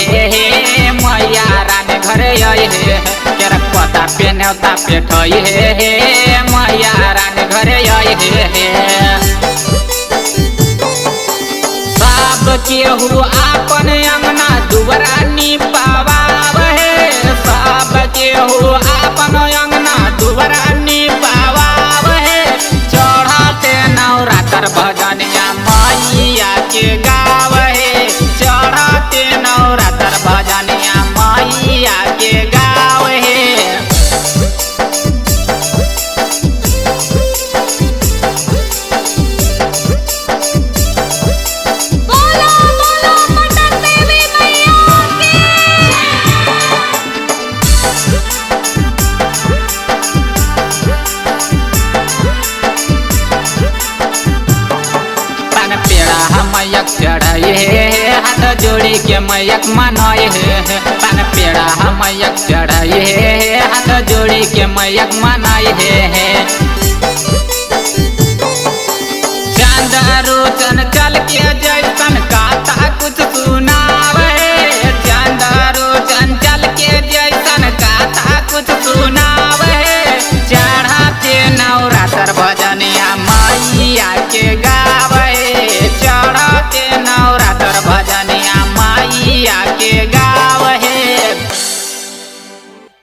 हे मैया रानी घरे आई हे केरक पता पे न्योता पेठई हे मैया रानी घरे आई हे सब केहू आपन अंगना दुबरा निपावाव हे सब केहू आपन अंगना दुबरा निपावाव हे चढ़ते नवरात्र भजनिया मैया के गाव हे चढ़ते नवरात्र भजनिया मैया के गाव हे मैयक चढ़ाई हे हाथ जोड़ी के मैयक मनाई हे पान पेड़ा मैयक चढ़ाई हे हाथ जोड़ी के मैयक मनाई हे चांद रोचन चल के जैसन